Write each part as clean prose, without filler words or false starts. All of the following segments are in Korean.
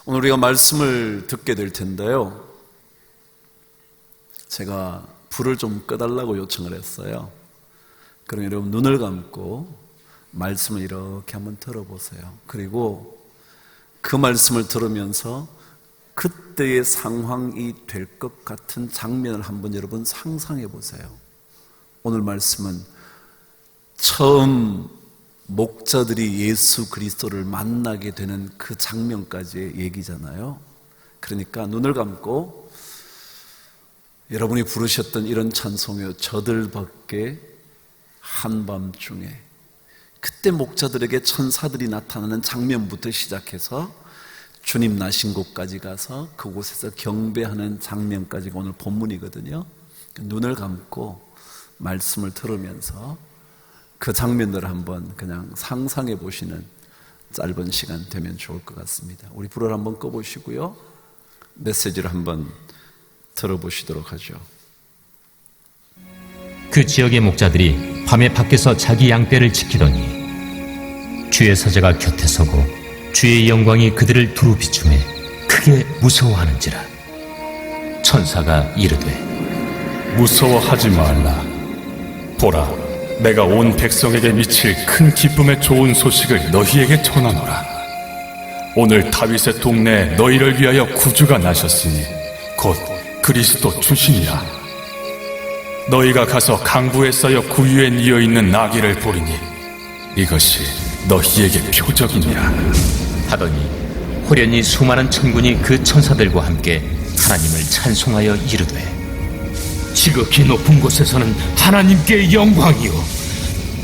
오늘 우리가 말씀을 듣게 될 텐데요, 제가 불을 좀 꺼달라고 요청을 했어요. 그럼 여러분 눈을 감고 말씀을 이렇게 한번 들어보세요. 그리고 그 말씀을 들으면서 그때의 상황이 될 것 같은 장면을 한번 여러분 상상해 보세요. 오늘 말씀은 처음 목자들이 예수 그리스도를 만나게 되는 그 장면까지의 얘기잖아요. 그러니까 눈을 감고 여러분이 부르셨던 이런 찬송이요, 저들 밖에 한밤중에, 그때 목자들에게 천사들이 나타나는 장면부터 시작해서 주님 나신 곳까지 가서 그곳에서 경배하는 장면까지가 오늘 본문이거든요. 눈을 감고 말씀을 들으면서 그 장면들을 한번 그냥 상상해 보시는 짧은 시간 되면 좋을 것 같습니다. 우리 불을 한번 꺼보시고요, 메시지를 한번 들어보시도록 하죠. 그 지역의 목자들이 밤에 밖에서 자기 양떼를 지키더니 주의 사자가 곁에 서고 주의 영광이 그들을 두루 비추매 크게 무서워하는지라. 천사가 이르되 무서워하지 말라. 보라, 내가 온 백성에게 미칠 큰 기쁨의 좋은 소식을 너희에게 전하노라. 오늘 다윗의 동네에 너희를 위하여 구주가 나셨으니 곧 그리스도 주시니라. 너희가 가서 강부에 쌓여 구유에 뉘어 있는 나귀를 보리니 이것이 너희에게 표적이니라. 하더니 호련히 수많은 천군이 그 천사들과 함께 하나님을 찬송하여 이르되 지극히 높은 곳에서는 하나님께 영광이요,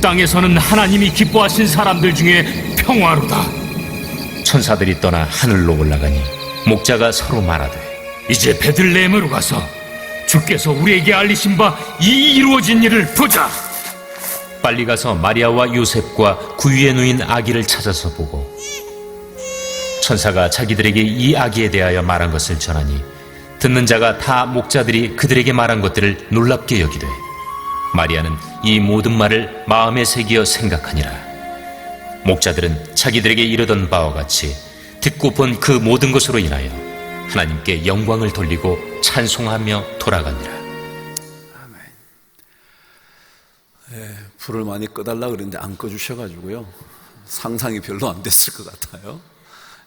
땅에서는 하나님이 기뻐하신 사람들 중에 평화로다. 천사들이 떠나 하늘로 올라가니 목자가 서로 말하되 이제 베들레헴으로 가서 주께서 우리에게 알리신 바 이 이루어진 일을 보자. 빨리 가서 마리아와 요셉과 구유에 누인 아기를 찾아서 보고 천사가 자기들에게 이 아기에 대하여 말한 것을 전하니 듣는 자가 다 목자들이 그들에게 말한 것들을 놀랍게 여기되 마리아는 이 모든 말을 마음에 새기어 생각하니라. 목자들은 자기들에게 이르던 바와 같이 듣고 본 그 모든 것으로 인하여 하나님께 영광을 돌리고 찬송하며 돌아가니라. 아멘. 불을 많이 꺼달라 그랬는데 안 꺼주셔가지고요, 상상이 별로 안 됐을 것 같아요.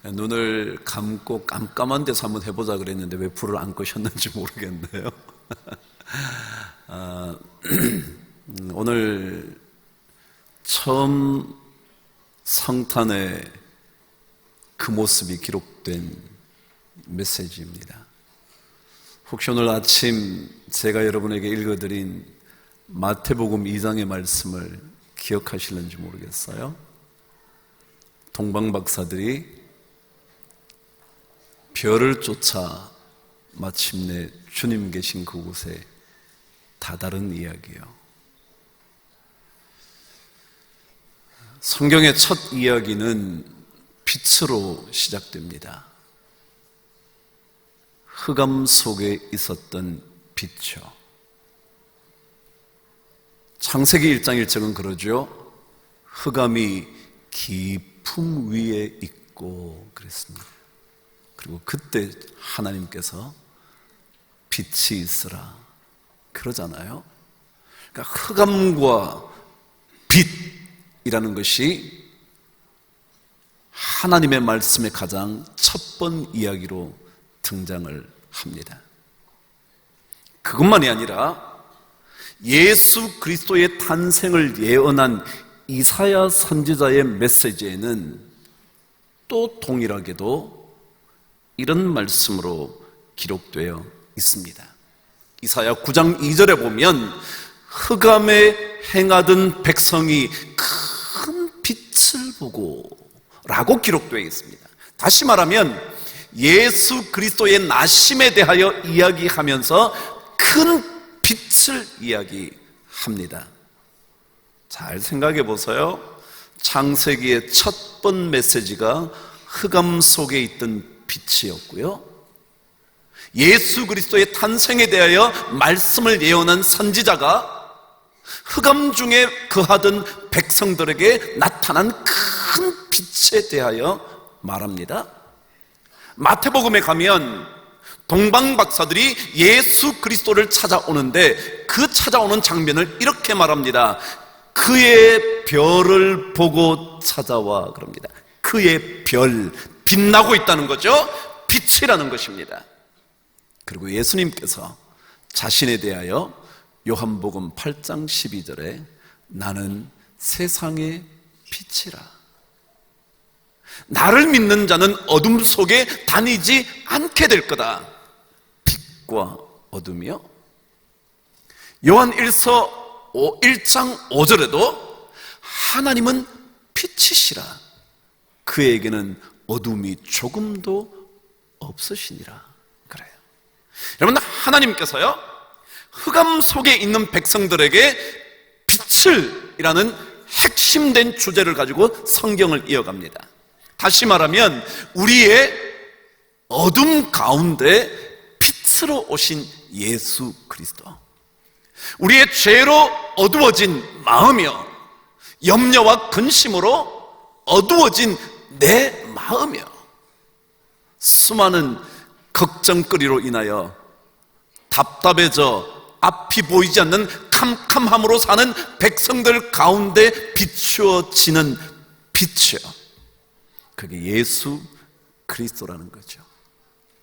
눈을 감고 깜깜한 데서 한번 해보자 그랬는데 왜 불을 안 끄셨는지 모르겠네요. 오늘 처음 성탄의 그 모습이 기록된 메시지입니다. 혹시 오늘 아침 제가 여러분에게 읽어드린 마태복음 2장의 말씀을 기억하실는지 모르겠어요. 동방박사들이 별을 쫓아 마침내 주님 계신 그곳에 다다른 이야기요. 성경의 첫 이야기는 빛으로 시작됩니다. 흑암 속에 있었던 빛이요. 창세기 1장 1절은 그러죠. 흑암이 깊음 위에 있고 그랬습니다. 그리고 그때 하나님께서 빛이 있으라 그러잖아요. 그러니까 흑암과 빛이라는 것이 하나님의 말씀의 가장 첫 번 이야기로 등장을 합니다. 그것만이 아니라 예수 그리스도의 탄생을 예언한 이사야 선지자의 메시지에는 또 동일하게도 이런 말씀으로 기록되어 있습니다. 이사야 9장 2절에 보면 흑암에 행하던 백성이 큰 빛을 보고 라고 기록되어 있습니다. 다시 말하면 예수 그리스도의 나심에 대하여 이야기하면서 큰 빛을 이야기합니다. 잘 생각해 보세요. 창세기의 첫 번 메시지가 흑암 속에 있던 빛이었고요, 예수 그리스도의 탄생에 대하여 말씀을 예언한 선지자가 흑암 중에 거하던 백성들에게 나타난 큰 빛에 대하여 말합니다. 마태복음에 가면 동방 박사들이 예수 그리스도를 찾아오는데 그 찾아오는 장면을 이렇게 말합니다. 그의 별을 보고 찾아와 그럽니다. 그의 별, 빛나고 있다는 거죠. 빛이라는 것입니다. 그리고 예수님께서 자신에 대하여 요한복음 8장 12절에 나는 세상의 빛이라. 나를 믿는 자는 어둠 속에 다니지 않게 될 거다. 빛과 어둠이요. 요한 1장 5절에도 하나님은 빛이시라. 그에게는 어둠이 조금도 없으시니라. 그래요. 여러분, 하나님께서요 흑암 속에 있는 백성들에게 빛을 이라는 핵심된 주제를 가지고 성경을 이어갑니다. 다시 말하면 우리의 어둠 가운데 빛으로 오신 예수 그리스도, 우리의 죄로 어두워진 마음이요, 염려와 근심으로 어두워진 내 마음이요, 수많은 걱정거리로 인하여 답답해져 앞이 보이지 않는 캄캄함으로 사는 백성들 가운데 비추어지는 빛이요, 그게 예수 그리스도라는 거죠.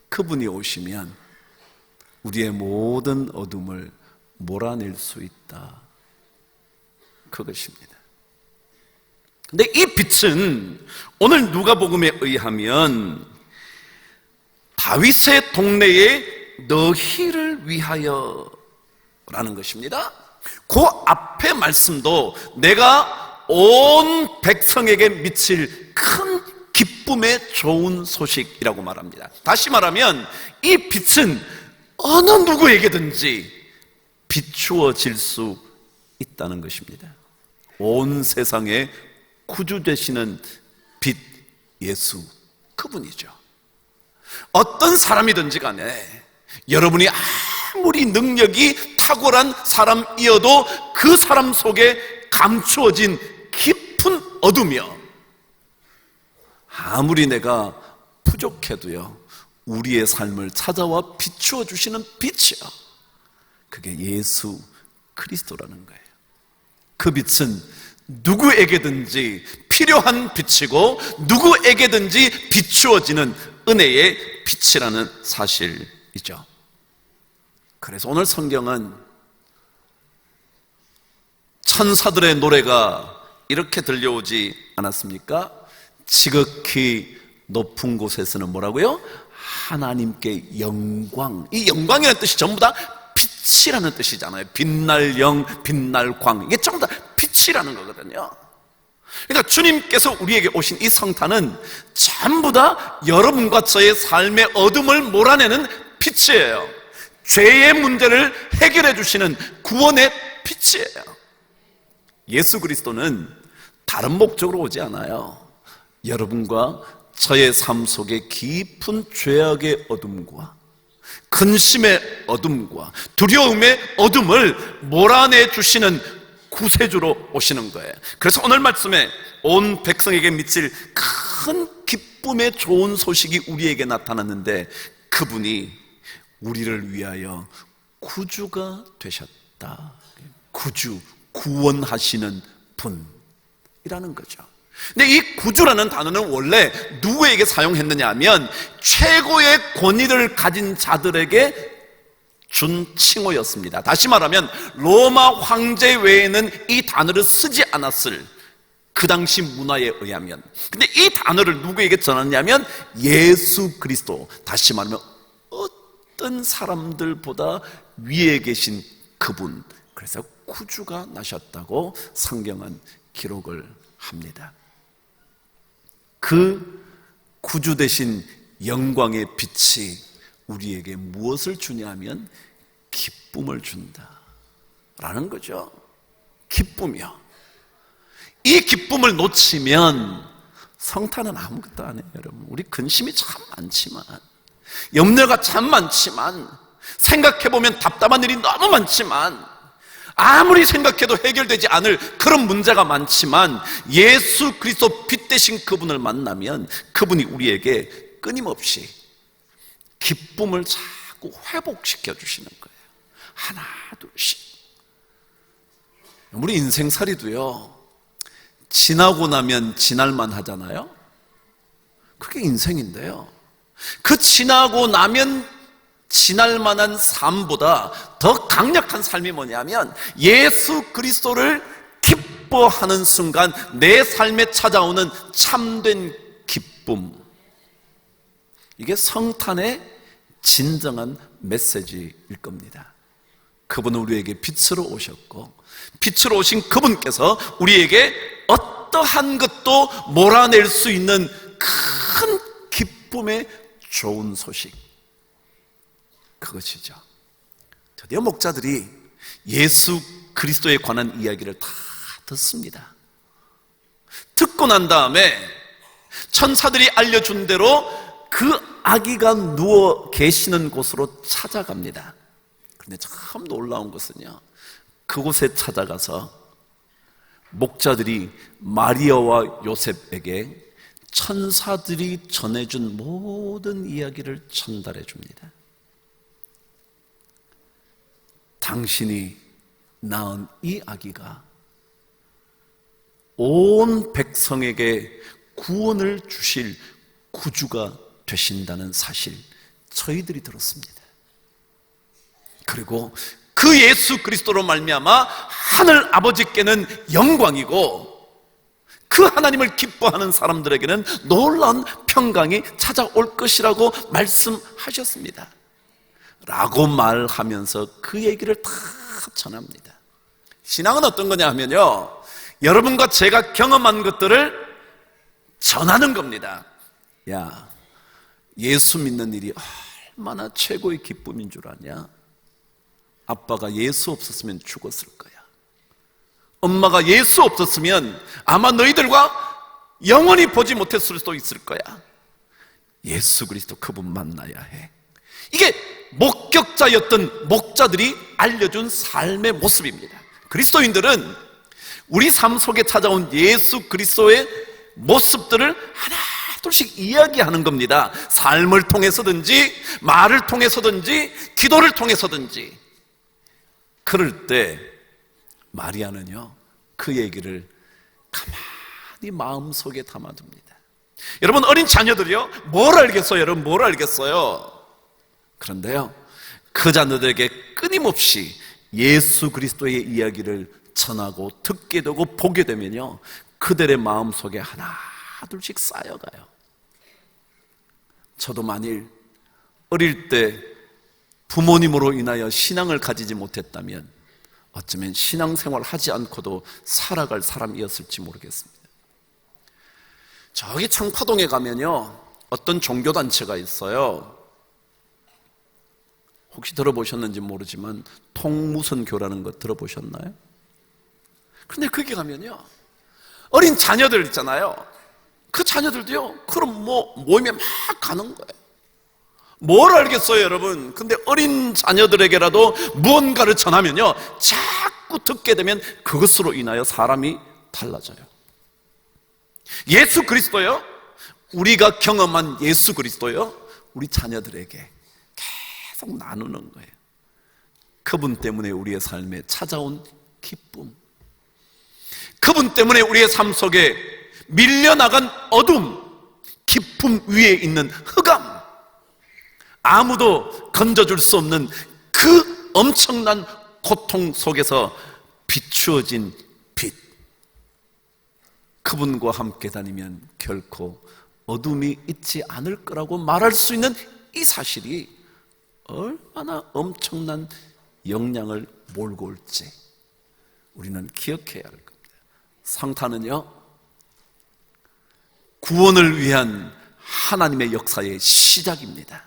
그분이 오시면 우리의 모든 어둠을 몰아낼 수 있다, 그것입니다. 근데 이 빛은 오늘 누가복음에 의하면 다윗의 동네에 너희를 위하여 라는 것입니다. 그 앞에 말씀도 내가 온 백성에게 미칠 큰 기쁨의 좋은 소식이라고 말합니다. 다시 말하면 이 빛은 어느 누구에게든지 비추어질 수 있다는 것입니다. 온 세상에 구주 되시는 빛 예수, 그분이죠. 어떤 사람이든지 간에 여러분이 아무리 능력이 탁월한 사람이어도 그 사람 속에 감추어진 깊은 어둠이요, 아무리 내가 부족해도요 우리의 삶을 찾아와 비추어 주시는 빛이요, 그게 예수 그리스도라는 거예요. 그 빛은 누구에게든지 필요한 빛이고 누구에게든지 비추어지는 은혜의 빛이라는 사실이죠. 그래서 오늘 성경은 천사들의 노래가 이렇게 들려오지 않았습니까? 지극히 높은 곳에서는 뭐라고요? 하나님께 영광. 이 영광이라는 뜻이 전부 다 빛이라는 뜻이잖아요. 빛날 영, 빛날 광, 이게 전부 다 빛이라는 거거든요. 그러니까 주님께서 우리에게 오신 이 성탄은 전부 다 여러분과 저의 삶의 어둠을 몰아내는 빛이에요. 죄의 문제를 해결해 주시는 구원의 빛이에요. 예수 그리스도는 다른 목적으로 오지 않아요. 여러분과 저의 삶 속에 깊은 죄악의 어둠과 근심의 어둠과 두려움의 어둠을 몰아내 주시는 구세주로 오시는 거예요. 그래서 오늘 말씀에 온 백성에게 미칠 큰 기쁨의 좋은 소식이 우리에게 나타났는데, 그분이 우리를 위하여 구주가 되셨다. 구주, 구원하시는 분이라는 거죠. 근데 이 구주라는 단어는 원래 누구에게 사용했느냐 하면 최고의 권위를 가진 자들에게 준 칭호였습니다. 다시 말하면 로마 황제 외에는 이 단어를 쓰지 않았을 그 당시 문화에 의하면. 근데 이 단어를 누구에게 전하냐면 예수 그리스도, 다시 말하면 어떤 사람들보다 위에 계신 그분, 그래서 구주가 나셨다고 성경은 기록을 합니다. 그 구주 되신 영광의 빛이 우리에게 무엇을 주냐면 기쁨을 준다라는 거죠. 기쁨이요. 이 기쁨을 놓치면 성탄은 아무것도 아니에요. 여러분, 우리 근심이 참 많지만 염려가 참 많지만, 생각해보면 답답한 일이 너무 많지만, 아무리 생각해도 해결되지 않을 그런 문제가 많지만, 예수 그리스도 빛 대신 그분을 만나면 그분이 우리에게 끊임없이 기쁨을 자꾸 회복시켜 주시는 거예요. 하나 둘씩. 우리 인생살이도요, 지나고 나면 지날만 하잖아요. 그게 인생인데요, 그 지나고 나면 지날 만한 삶보다 더 강력한 삶이 뭐냐면, 예수 그리스도를 기뻐하는 순간 내 삶에 찾아오는 참된 기쁨. 이게 성탄의 진정한 메시지일 겁니다. 그분은 우리에게 빛으로 오셨고, 빛으로 오신 그분께서 우리에게 어떠한 것도 몰아낼 수 있는 큰 기쁨의 좋은 소식, 그것이죠. 드디어 목자들이 예수 그리스도에 관한 이야기를 다 듣습니다. 듣고 난 다음에 천사들이 알려준 대로 그 아기가 누워 계시는 곳으로 찾아갑니다. 그런데 참 놀라운 것은요, 그곳에 찾아가서 목자들이 마리아와 요셉에게 천사들이 전해준 모든 이야기를 전달해 줍니다. 당신이 낳은 이 아기가 온 백성에게 구원을 주실 구주가 되신다는 사실, 저희들이 들었습니다. 그리고 그 예수 그리스도로 말미암아 하늘 아버지께는 영광이고, 그 하나님을 기뻐하는 사람들에게는 놀라운 평강이 찾아올 것이라고 말씀하셨습니다. 라고 말하면서 그 얘기를 다 전합니다. 신앙은 어떤 거냐 하면요, 여러분과 제가 경험한 것들을 전하는 겁니다. 야, 예수 믿는 일이 얼마나 최고의 기쁨인 줄 아냐? 아빠가 예수 없었으면 죽었을 거야. 엄마가 예수 없었으면 아마 너희들과 영원히 보지 못했을 수도 있을 거야. 예수 그리스도 그분 만나야 해. 이게 목격자였던 목자들이 알려준 삶의 모습입니다. 그리스도인들은 우리 삶 속에 찾아온 예수 그리스도의 모습들을 하나 둘씩 이야기하는 겁니다. 삶을 통해서든지 말을 통해서든지 기도를 통해서든지. 그럴 때 마리아는요, 그 얘기를 가만히 마음속에 담아둡니다. 여러분, 어린 자녀들이요, 뭘 알겠어요? 여러분, 뭘 알겠어요? 그런데요, 그 자녀들에게 끊임없이 예수 그리스도의 이야기를 전하고 듣게 되고 보게 되면요, 그들의 마음속에 하나 둘씩 쌓여가요. 저도 만일 어릴 때 부모님으로 인하여 신앙을 가지지 못했다면 어쩌면 신앙생활 하지 않고도 살아갈 사람이었을지 모르겠습니다. 저기 청파동에 가면요, 어떤 종교단체가 있어요. 혹시 들어보셨는지 모르지만 통무선교라는 거 들어보셨나요? 근데 거기 가면요, 어린 자녀들 있잖아요. 그 자녀들도요, 그럼 모임에 막 가는 거예요. 뭘 알겠어요, 여러분? 근데 어린 자녀들에게라도 무언가를 전하면요, 자꾸 듣게 되면 그것으로 인하여 사람이 달라져요. 예수 그리스도요, 우리가 경험한 예수 그리스도요, 우리 자녀들에게 계속 나누는 거예요. 그분 때문에 우리의 삶에 찾아온 기쁨, 그분 때문에 우리의 삶 속에 밀려나간 어둠, 기쁨 위에 있는 흑암, 아무도 건져줄 수 없는 그 엄청난 고통 속에서 비추어진 빛, 그분과 함께 다니면 결코 어둠이 있지 않을 거라고 말할 수 있는 이 사실이 얼마나 엄청난 영향을 몰고 올지 우리는 기억해야 할 겁니다. 성탄은요, 구원을 위한 하나님의 역사의 시작입니다.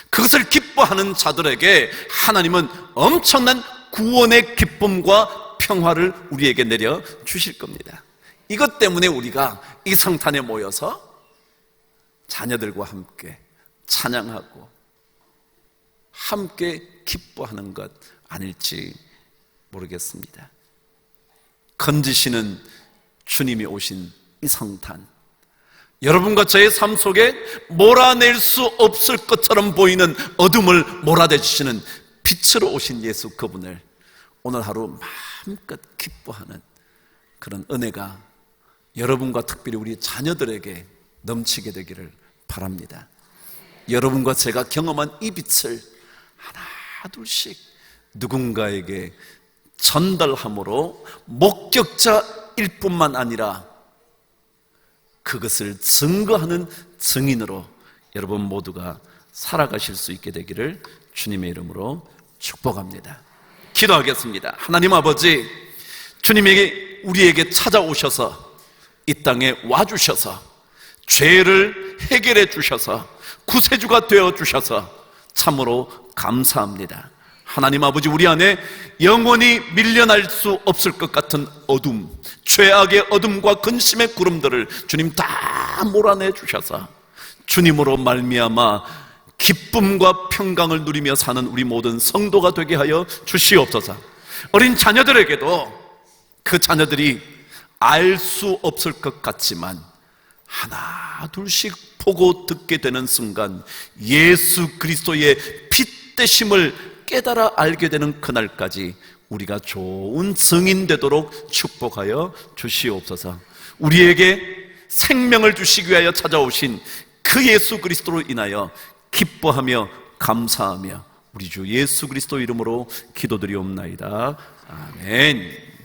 그것을 기뻐하는 자들에게 하나님은 엄청난 구원의 기쁨과 평화를 우리에게 내려 주실 겁니다. 이것 때문에 우리가 이 성탄에 모여서 자녀들과 함께 찬양하고 함께 기뻐하는 것 아닐지 모르겠습니다. 건지시는 주님이 오신 이 성탄, 여러분과 저의 삶 속에 몰아낼 수 없을 것처럼 보이는 어둠을 몰아내주시는 빛으로 오신 예수 그분을 오늘 하루 마음껏 기뻐하는 그런 은혜가 여러분과 특별히 우리 자녀들에게 넘치게 되기를 바랍니다. 여러분과 제가 경험한 이 빛을 하나 둘씩 누군가에게 전달함으로 목격자일 뿐만 아니라 그것을 증거하는 증인으로 여러분 모두가 살아가실 수 있게 되기를 주님의 이름으로 축복합니다. 기도하겠습니다. 하나님 아버지, 주님에게 우리에게 찾아오셔서 이 땅에 와주셔서 죄를 해결해 주셔서 구세주가 되어 주셔서 참으로 감사합니다. 하나님 아버지, 우리 안에 영원히 밀려날 수 없을 것 같은 어둠, 죄악의 어둠과 근심의 구름들을 주님 다 몰아내 주셔서 주님으로 말미암아 기쁨과 평강을 누리며 사는 우리 모든 성도가 되게 하여 주시옵소서. 어린 자녀들에게도 그 자녀들이 알 수 없을 것 같지만 하나 둘씩 보고 듣게 되는 순간 예수 그리스도의 빛 되심을 깨달아 알게 되는 그날까지 우리가 좋은 증인 되도록 축복하여 주시옵소서. 우리에게 생명을 주시기 위하여 찾아오신 그 예수 그리스도로 인하여 기뻐하며 감사하며 우리 주 예수 그리스도 이름으로 기도드리옵나이다. 아멘.